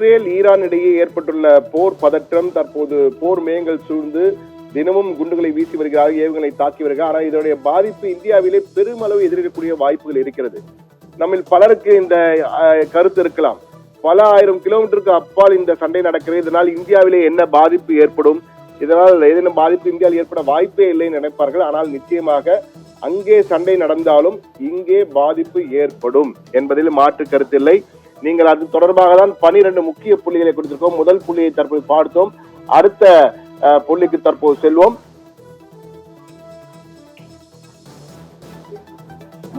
Israel Iran இடையே ஏற்பட்டுள்ள போர் பதற்றம், தற்போது போர் மேகங்கள் சூழ்ந்து தினமும் குண்டுகளை வீசி வருகிறார்கள், ஏவுகளை தாக்கி வருகிறார். ஆனால் இதனுடைய பாதிப்பு இந்தியாவிலே பெருமளவு எதிர்க்கக்கூடிய வாய்ப்புகள் இருக்கிறது. நம்மில் பலருக்கு இந்த கருத்து இருக்கலாம். பல ஆயிரம் கிலோமீட்டருக்கு அப்பால் இந்த சண்டை நடக்கிறது, இதனால் இந்தியாவிலே என்ன பாதிப்பு ஏற்படும், இதனால் ஏதேனும் பாதிப்பு இந்தியாவில் ஏற்பட வாய்ப்பே இல்லை நினைப்பார்கள். ஆனால் நிச்சயமாக அங்கே சண்டை நடந்தாலும் இங்கே பாதிப்பு ஏற்படும் என்பதில் மாற்று கருத்தில்லை. நீங்கள் அது தொடர்பாக தான் 12 முக்கிய புள்ளிகளை கொடுத்திருக்கோம். முதல் புள்ளியை தற்போது பார்த்தோம், அடுத்த புள்ளிக்கு தற்போது செல்வோம்.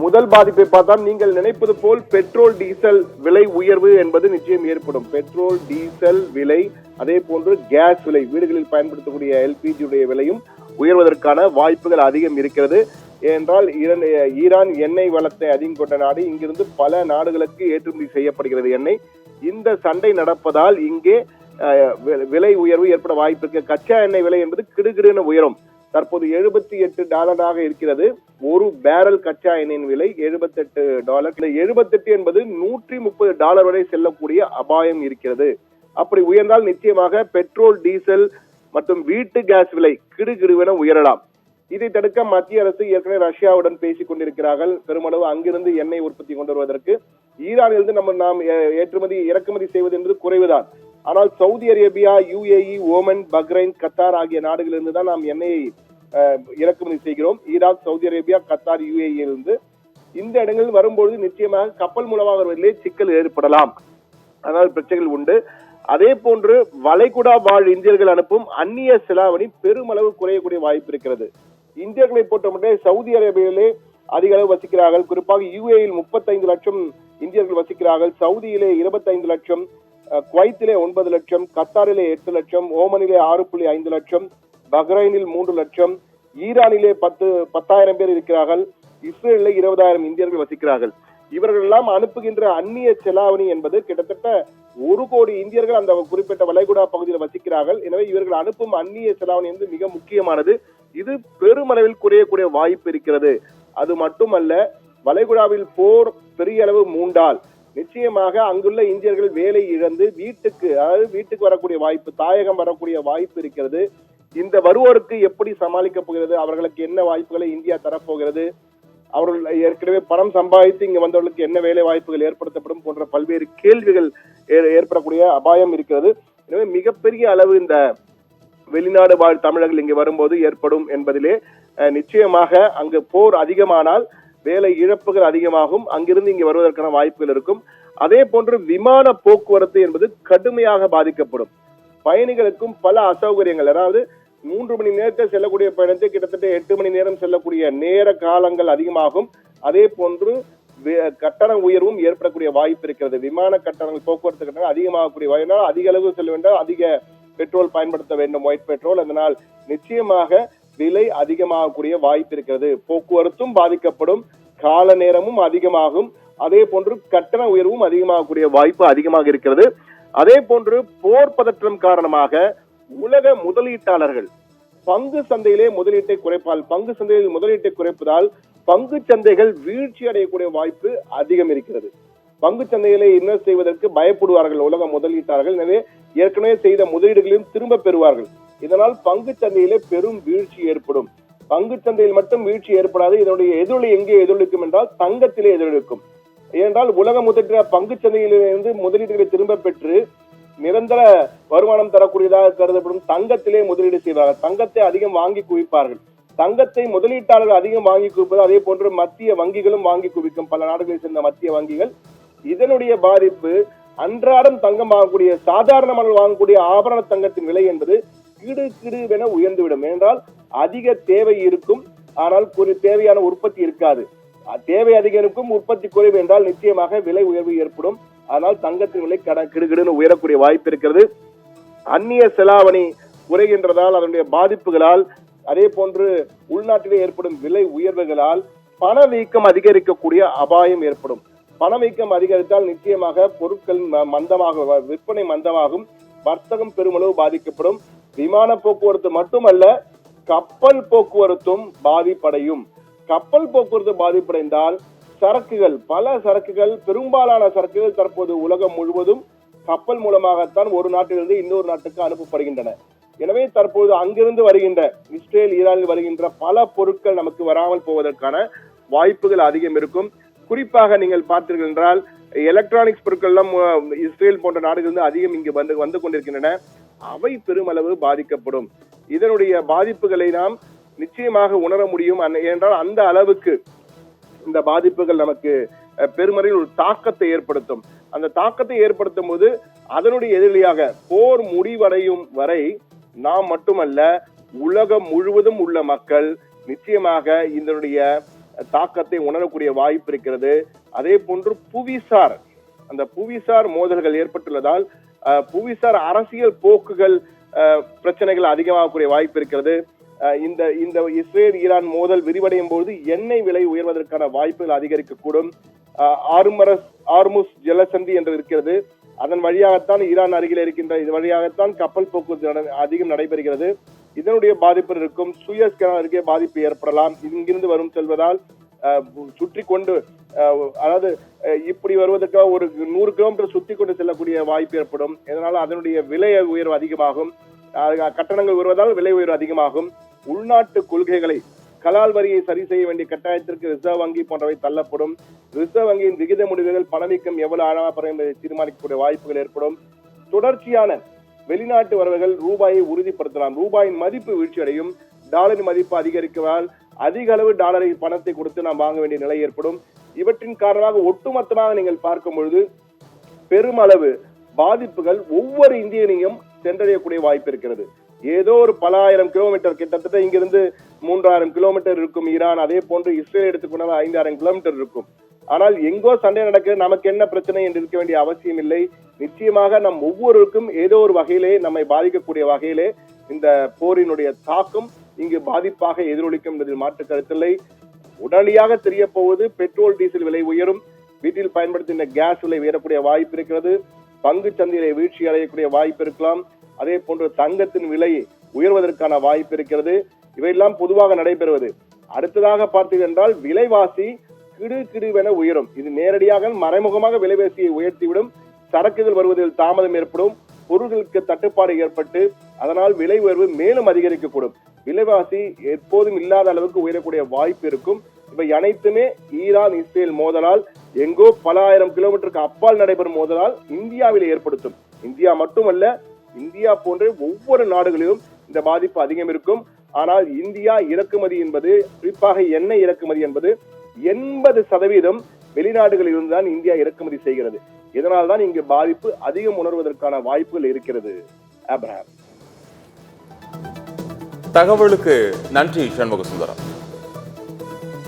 முதல் பாதிப்பை பார்த்தால் நீங்கள் நினைப்பது போல் பெட்ரோல் டீசல் விலை உயர்வு என்பது நிச்சயம் ஏற்படும். பெட்ரோல் டீசல் விலை, அதே போன்று கேஸ் விலை, வீடுகளில் பயன்படுத்தக்கூடிய எல்பிஜி உடைய விலையும் உயர்வதற்கான வாய்ப்புகள் அதிகம் இருக்கிறது. ஏனென்றால் ஈரான் எண்ணெய் வளத்தை அதிகம் கொண்ட நாடு, இங்கிருந்து பல நாடுகளுக்கு ஏற்றுமதி செய்யப்படுகிறது எண்ணெய். இந்த சண்டை நடப்பதால் இங்கே விலை உயர்வு ஏற்பட வாய்ப்பு இருக்கு. கச்சா எண்ணெய் விலை என்பது கிடுகிடுன உயரும். தற்போது $78 இருக்கிறது. ஒரு பேரல் கச்சா எண்ணெயின் விலை $78. இந்த 78 என்பது $130 வரை செல்லக்கூடிய அபாயம் இருக்கிறது. அப்படி உயர்ந்தால் நிச்சயமாக பெட்ரோல் டீசல் மற்றும் வீட்டு கேஸ் விலை கிடுகிடுவென உயரலாம். இதை தடுக்க மத்திய அரசு ஏற்கனவே ரஷ்யாவுடன் பேசிக் கொண்டிருக்கிறார்கள். பெருமளவு அங்கிருந்து எண்ணெய் உற்பத்தி கொண்டு வருவதற்கு. ஈரானிலிருந்து நாம் ஏற்றுமதி இறக்குமதி செய்வது என்பது குறைவுதான். ஆனால் Saudi Arabia, UAE, Oman, Bahrain, Qatar ஆகிய நாடுகளிலிருந்து தான் நாம் எண்ணெயை இறக்குமதி செய்கிறோம். Iraq, Saudi Arabia, Qatar, UAE இருந்து இந்த இடங்களில் வரும்பொழுது நிச்சயமாக கப்பல் மூலமாக வருவதிலே சிக்கல் ஏற்படலாம். அதனால் பிரச்சனைகள் உண்டு. அதே போன்று வளைகுடா வாழ் இந்தியர்கள் அனுப்பும் அந்நிய செலாவணி பெருமளவு குறையக்கூடிய வாய்ப்பு இருக்கிறது. இந்தியர்களை பொறுத்தமட்டில் சவுதி அரேபியாவிலே அதிக அளவு வசிக்கிறார்கள். குறிப்பாக UAE 35 லட்சம் இந்தியர்கள் வசிக்கிறார்கள். சவுதியிலே 25 லட்சம், குவைத்திலே 9 லட்சம், கத்தாரிலே 8 லட்சம், ஓமனிலே 6.5 லட்சம், பஹ்ரைனில் 3 லட்சம், ஈரானிலே 10,000 பேர் இருக்கிறார்கள். இஸ்ரேலிலே 20,000 இந்தியர்கள் வசிக்கிறார்கள். இவர்கள் எல்லாம் அனுப்புகின்ற அந்நிய செலாவணி என்பது கிட்டத்தட்ட 1 கோடி இந்தியர்கள் அந்த குறிப்பிட்ட வளைகுடா பகுதியில் வசிக்கிறார்கள். எனவே இவர்கள் அனுப்பும் அந்நிய செலாவணி என்பது மிக முக்கியமானது. இது பெருமளவில் குறையக்கூடிய வாய்ப்பு இருக்கிறது. அது மட்டுமல்ல, வளைகுடாவில் போர் பெரிய அளவு மூண்டால் நிச்சயமாக அங்குள்ள இந்தியர்கள் வேலை இழந்து வீட்டுக்கு வரக்கூடிய வாய்ப்பு, தாயகம் வரக்கூடிய வாய்ப்பு இருக்கிறது. இந்த வருவோருக்கு எப்படி சமாளிக்கப் போகிறது, அவர்களுக்கு என்ன வாய்ப்புகளை இந்தியா தரப்போகிறது, அவர்கள் ஏற்கனவே பணம் சம்பாதித்து இங்க வந்தவர்களுக்கு என்ன வேலை வாய்ப்புகள் ஏற்படுத்தப்படும் போன்ற பல்வேறு கேள்விகள் ஏற்படக்கூடிய அபாயம் இருக்கிறது. எனவே மிகப்பெரிய அளவு இந்த வெளிநாடு வாழ் தமிழர்கள் இங்கு வரும்போது ஏற்படும் என்பதிலே நிச்சயமாக அங்கு போர் அதிகமானால் வேலை இழப்புகள் அதிகமாகும். அங்கிருந்து இங்கு வருவதற்கான வாய்ப்புகள் இருக்கும். அதே போன்று விமான போக்குவரத்து என்பது கடுமையாக பாதிக்கப்படும். பயணிகளுக்கும் பல அசௌகரியங்கள், அதாவது 3 மணி நேரத்தில் செல்லக்கூடிய பயணத்தை கிட்டத்தட்ட 8 மணி நேரம் செல்லக்கூடிய நேர காலங்கள் அதிகமாகும். அதே போன்று கட்டண உயர்வும் ஏற்படக்கூடிய வாய்ப்பு இருக்கிறது. விமான கட்டணங்கள், போக்குவரத்து கட்டணங்கள் அதிகமாகக்கூடிய வாய்ப்பு, அதிக அளவு செல்ல வேண்டாம், அதிக பெட்ரோல் பயன்படுத்த வேண்டும், ஒயிட் பெட்ரோல். அதனால் நிச்சயமாக விலை அதிகமாகக்கூடிய வாய்ப்பு இருக்கிறது. போக்குவரத்தும் பாதிக்கப்படும், கால நேரமும் அதிகமாகும், அதே போன்று கட்டண உயர்வும் அதிகமாகக்கூடிய வாய்ப்பு அதிகமாக இருக்கிறது. அதே போன்று போர் பதற்றம் காரணமாக உலக முதலீட்டாளர்கள் பங்கு சந்தையிலே முதலீட்டை குறைப்பதால் பங்கு சந்தைகள் வீழ்ச்சி அடையக்கூடிய வாய்ப்பு அதிகம் இருக்கிறது. பங்கு சந்தைகளை இன்வெஸ்ட் செய்வதற்கு பயப்படுவார்கள் உலக முதலீட்டாளர்கள். எனவே ஏற்கனவே செய்த முதலீடுகளையும் திரும்ப பெறுவார்கள். இதனால் பங்கு சந்தையிலே பெரும் வீழ்ச்சி ஏற்படும். பங்கு சந்தையில் மட்டும் வீழ்ச்சி ஏற்படாது, இதனுடைய எதிரொலி எங்கே எதிரொலிக்கும் என்றால் தங்கத்திலே எதிரொலிக்கும். ஏனென்றால் உலக முதலீட்டு பங்கு சந்தையிலிருந்து முதலீடுகளை திரும்ப பெற்று நிரந்தர வருமானம் தரக்கூடியதாக கருதப்படும் தங்கத்திலே முதலீடு செய்வார்கள். தங்கத்தை அதிகம் வாங்கி குவிப்பார்கள். தங்கத்தை முதலீட்டாளர்கள் அதிகம் வாங்கி குவிப்பது, அதே போன்று மத்திய வங்கிகளும் வாங்கி குவிக்கும், பல நாடுகளை சேர்ந்த மத்திய வங்கிகள். இதனுடைய பாதிப்பு அன்றாடம் தங்கம் வாங்கக்கூடிய, சாதாரணமாக வாங்கக்கூடிய ஆபரண தங்கத்தின் விலை என்பது கிடுகிடுவென உயர்ந்துவிடும். என்றால் அதிக தேவை இருக்கும், ஆனால் தேவையான உற்பத்தி இருக்காது. தேவை அதிகம் இருக்கும், உற்பத்தி குறைவு என்றால் நிச்சயமாக விலை உயர்வு ஏற்படும். ஆனால் தங்கத்தின் விலை கிடுகிடுன்னு உயரக்கூடிய வாய்ப்பு இருக்கிறது. அந்நிய செலாவணி குறைகின்றதால் அதனுடைய பாதிப்புகளால், அதே போன்று உள்நாட்டிலே ஏற்படும் விலை உயர்வுகளால் பணவீக்கம் அதிகரிக்கக்கூடிய அபாயம் ஏற்படும். பணவீக்கம் அதிகரித்தால் நிச்சயமாக பொருட்கள் விற்பனை மந்தமாகும், வர்த்தகம் பெருமளவு பாதிக்கப்படும். விமான போக்குவரத்து மட்டுமல்ல, கப்பல் போக்குவரத்தும் பாதிப்படையும். கப்பல் போக்குவரத்து பாதிப்படைந்தால் பல சரக்குகள், பெரும்பாலான சரக்குகள் தற்போது உலகம் முழுவதும் கப்பல் மூலமாகத்தான் ஒரு நாட்டிலிருந்து இன்னொரு நாட்டுக்கு அனுப்பப்படுகின்றன. எனவே தற்போது அங்கிருந்து வருகின்ற இஸ்ரேல் ஈரானில் வருகின்ற பல பொருட்கள் நமக்கு வராமல் போவதற்கான வாய்ப்புகள் அதிகம் இருக்கும். குறிப்பாக நீங்கள் பார்த்தீர்கள் என்றால் எலக்ட்ரானிக்ஸ் பொருட்கள் எல்லாம் இஸ்ரேல் போன்ற நாடுகளிலிருந்து அதிகம் இங்கு வந்து கொண்டிருக்கின்றன. அவை பெருமளவு பாதிக்கப்படும். இதனுடைய பாதிப்புகளை நாம் நிச்சயமாக உணர முடியும். ஏனென்றால் அந்த அளவுக்கு இந்த பாதிப்புகள் நமக்கு பெருமறையில் ஒரு தாக்கத்தை ஏற்படுத்தும். அந்த தாக்கத்தை ஏற்படுத்தும் போது அதனுடைய எதிரொலியாக போர் முடிவடையும் வரை நாம் மட்டுமல்ல, உலகம் முழுவதும் உள்ள மக்கள் நிச்சயமாக இதனுடைய தாக்கத்தை உணரக்கூடிய வாய்ப்பு இருக்கிறது. அதே போன்று புவிசார் மோதல்கள் ஏற்பட்டுள்ளதால் புவிசார் அரசியல் போக்குகள் பிரச்சனைகள் அதிகமாகக்கூடிய வாய்ப்பு இருக்கிறது. இந்த இஸ்ரேல் ஈரான் மோதல் விரிவடையும் போது எண்ணெய் விலை உயர்வதற்கான வாய்ப்புகள் அதிகரிக்கக்கூடும். ஆர்முஸ் ஜலசந்தி என்று இருக்கிறது. அதன் வழியாகத்தான் ஈரான் அருகில் இருக்கின்ற இது வழியாகத்தான் கப்பல் போக்குவரத்து அதிகம் நடைபெறுகிறது. இதனுடைய பாதிப்பு இருக்கும். சூயஸ் கனால் அருகே பாதிப்பு ஏற்படலாம். இங்கிருந்து வரும் செல்வதால் சுற்றி கொண்டு, அதாவது இப்படி வருவதற்காக ஒரு 100 கிலோமீட்டர் சுற்றி கொண்டு செல்லக்கூடிய வாய்ப்பு ஏற்படும். இதனால அதனுடைய விலை உயர்வு அதிகமாகும். கட்டணங்கள் வருவதால் விலை உயர்வு அதிகமாகும். உள்நாட்டு கொள்கைகளை கலால் வரியை சரி செய்ய வேண்டிய கட்டாயத்திற்கு ரிசர்வ் வங்கி போன்றவை தள்ளப்படும். ரிசர்வ் வங்கியின் விகித முடிவுகள் பணவீக்கம் எவ்வளவு ஆழமாக என்பதை தீர்மானிக்கக்கூடிய வாய்ப்புகள் ஏற்படும். தொடர்ச்சியான வெளிநாட்டு வரவுகள் ரூபாயை உறுதிப்படுத்தலாம். ரூபாயின் மதிப்பு வீழ்ச்சியடையும். டாலரின் மதிப்பு அதிகரிக்கவால் அதிக அளவு டாலரை பணத்தை கொடுத்து நாம் வாங்க வேண்டிய நிலை ஏற்படும். இவற்றின் காரணமாக ஒட்டுமொத்தமாக நீங்கள் பார்க்கும் பொழுது பெருமளவு பாதிப்புகள் ஒவ்வொரு இந்தியனையும் சென்றடையக்கூடிய வாய்ப்பு இருக்கிறது. ஏதோ ஒரு பல ஆயிரம் கிலோமீட்டர், கிட்டத்தட்ட இங்கிருந்து 3000 கிலோமீட்டர் இருக்கும் ஈரான். அதே போன்று இஸ்ரேல் எடுத்துக்கொண்டால் 5000 கிலோமீட்டர் இருக்கும். ஆனால் எங்கோ சண்டை நடக்க நமக்கு என்ன பிரச்சனை என்று இருக்க வேண்டிய அவசியம் இல்லை. நிச்சயமாக நம் ஒவ்வொருவருக்கும் ஏதோ ஒரு வகையிலே நம்மை பாதிக்கக்கூடிய வகையிலே இந்த போரினுடைய தாக்கம் இங்கு பாதிப்பாக எதிரொலிக்கும் என்பதில் மாற்று கருத்தில்லை. உடனடியாக தெரிய போவது பெட்ரோல் டீசல் விலை உயரும். வீட்டில் பயன்படுத்துகின்ற கேஸ் விலை உயரக்கூடிய வாய்ப்பு இருக்கிறது. பங்கு சந்தையிலே வீழ்ச்சி அடையக்கூடிய வாய்ப்பு இருக்கலாம். அதே போன்று தங்கத்தின் விலை உயர்வதற்கான வாய்ப்பு இருக்கிறது. இவையெல்லாம் பொதுவாக நடைபெறுவது. அடுத்ததாக பார்த்தீர்கள் என்றால் விலைவாசி கிடுகிடுவென உயரும். இது நேரடியாக மறைமுகமாக விலைவாசியை உயர்த்திவிடும். சரக்குகள் வருவதில் தாமதம் ஏற்படும். பொருட்களுக்கு தட்டுப்பாடு ஏற்பட்டு அதனால் விலை உயர்வு மேலும் அதிகரிக்கக்கூடும். விலைவாசி எப்போதும் இல்லாத அளவுக்கு உயரக்கூடிய வாய்ப்பு இருக்கும். இவை அனைத்துமே ஈரான் இஸ்ரேல் மோதலால் எங்கோ பல ஆயிரம் கிலோமீட்டருக்கு அப்பால் நடைபெறும் மோதலால் இந்தியாவில் ஏற்படுத்தும். இந்தியா மட்டுமல்ல, இந்தியா போன்ற ஒவ்வொரு நாடுகளிலும் இந்த பாதிப்பு அதிகம் இருக்கும். ஆனால் இந்தியா இறக்குமதி என்பது, குறிப்பாக எண்ணெய் இறக்குமதி என்பது 80% வெளிநாடுகளில் இருந்துதான் இந்தியா இறக்குமதி செய்கிறது. இதனால்தான் இங்கு பாதிப்பு அதிகம் உணர்வதற்கான வாய்ப்புகள் இருக்கிறது. ஆப்ரஹாம், தகவலுக்கு நன்றி சண்முக சுந்தரம்.